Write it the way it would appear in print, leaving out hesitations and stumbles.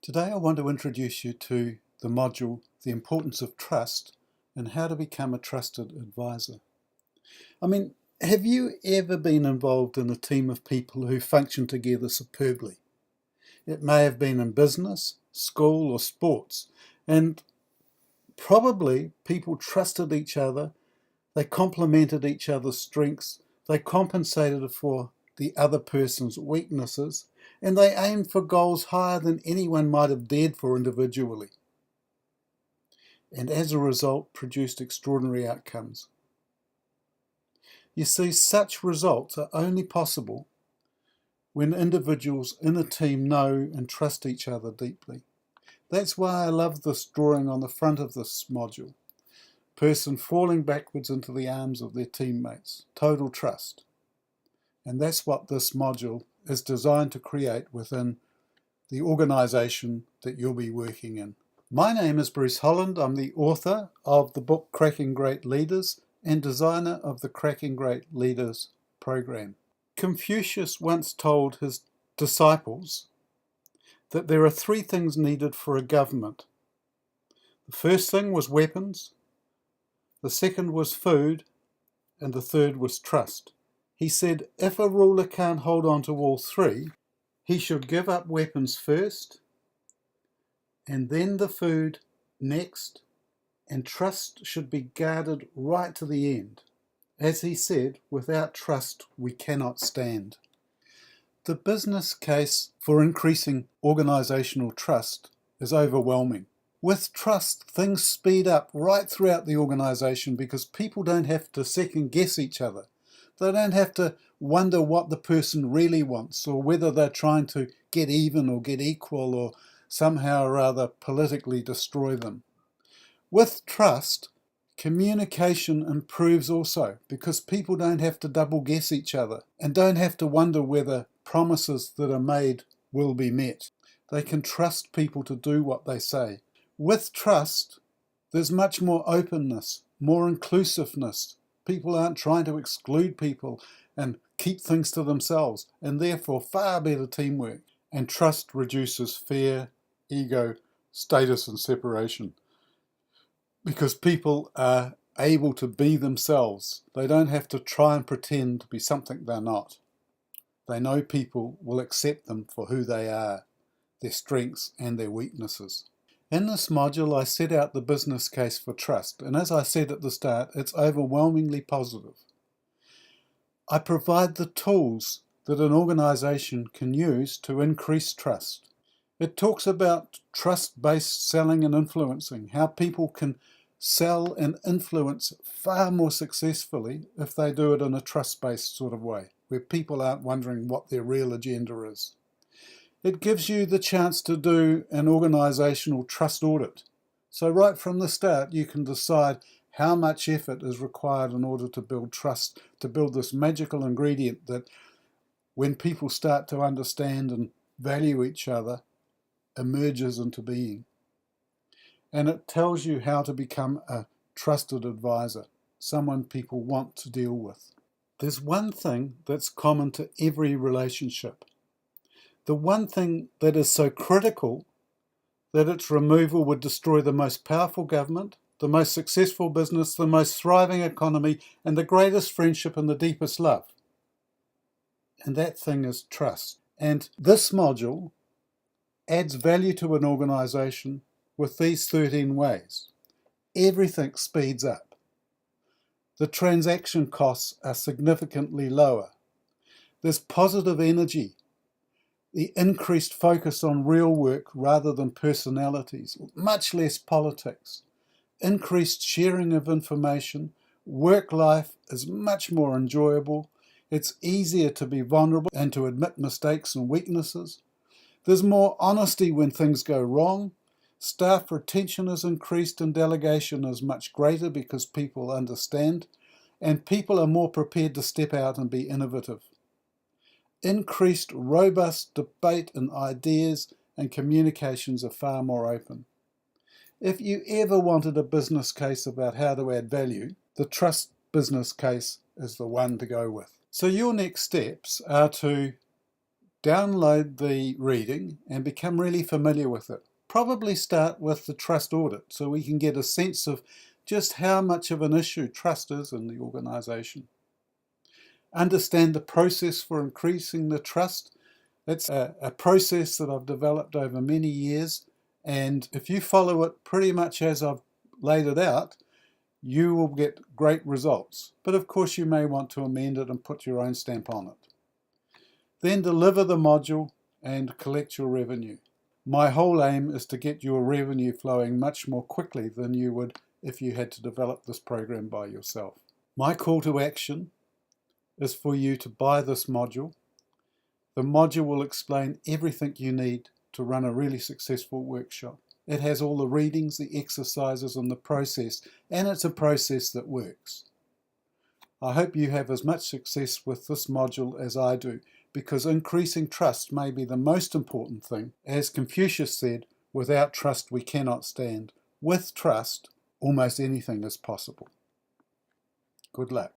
Today I want to introduce you to the module, The Importance of Trust and How to Become a Trusted Advisor. Have you ever been involved in a team of people who function together superbly? It may have been in business, school or sports, and probably people trusted each other, they complemented each other's strengths, they compensated for the other person's weaknesses, and they aimed for goals higher than anyone might have dared for individually. And as a result, produced extraordinary outcomes. You see, such results are only possible when individuals in a team know and trust each other deeply. That's why I love this drawing on the front of this module. Person falling backwards into the arms of their teammates. Total trust. And that's what this module is designed to create within the organisation that you'll be working in. My name is Bruce Holland. I'm the author of the book Cracking Great Leaders and designer of the Cracking Great Leaders program. Confucius once told his disciples that there are three things needed for a government. The first thing was weapons, the second was food, and the third was trust. He said if a ruler can't hold on to all three, he should give up weapons first, and then the food next, and trust should be guarded right to the end. As he said, without trust we cannot stand. The business case for increasing organisational trust is overwhelming. With trust, things speed up right throughout the organisation because people don't have to second guess each other. They don't have to wonder what the person really wants or whether they're trying to get even or get equal or somehow or other politically destroy them. With trust, communication improves also because people don't have to double guess each other and don't have to wonder whether promises that are made will be met. They can trust people to do what they say. With trust, there's much more openness, more inclusiveness. People aren't trying to exclude people and keep things to themselves, and therefore far better teamwork. And trust reduces fear, ego, status and separation. Because people are able to be themselves. They don't have to try and pretend to be something they're not. They know people will accept them for who they are, their strengths and their weaknesses. In this module, I set out the business case for trust, and as I said at the start, it's overwhelmingly positive. I provide the tools that an organisation can use to increase trust. It talks about trust-based selling and influencing, how people can sell and influence far more successfully if they do it in a trust-based sort of way, where people aren't wondering what their real agenda is. It gives you the chance to do an organisational trust audit. So right from the start, you can decide how much effort is required in order to build trust, to build this magical ingredient that when people start to understand and value each other, emerges into being. And it tells you how to become a trusted advisor, someone people want to deal with. There's one thing that's common to every relationship. The one thing that is so critical that its removal would destroy the most powerful government, the most successful business, the most thriving economy, and the greatest friendship and the deepest love. And that thing is trust. And this module adds value to an organisation with these 13 ways. Everything speeds up. The transaction costs are significantly lower. There's positive energy. The increased focus on real work rather than personalities, much less politics. Increased sharing of information. Work life is much more enjoyable. It's easier to be vulnerable and to admit mistakes and weaknesses. There's more honesty when things go wrong. Staff retention is increased and delegation is much greater because people understand, and people are more prepared to step out and be innovative. Increased robust debate and ideas and communications are far more open. If you ever wanted a business case about how to add value, the trust business case is the one to go with. So your next steps are to Download the reading and become really familiar with it. Probably start with the trust audit so we can get a sense of just how much of an issue trust is in the organisation. Understand the process for increasing the trust. It's a process that I've developed over many years, and if you follow it pretty much as I've laid it out, you will get great results. But of course you may want to amend it and put your own stamp on it. Then deliver the module and collect your revenue. My whole aim is to get your revenue flowing much more quickly than you would if you had to develop this program by yourself. My call to action is for you to buy this module. The module will explain everything you need to run a really successful workshop. It has all the readings, the exercises, and the process, and it's a process that works. I hope you have as much success with this module as I do, because increasing trust may be the most important thing. As Confucius said, without trust we cannot stand. With trust, almost anything is possible. Good luck.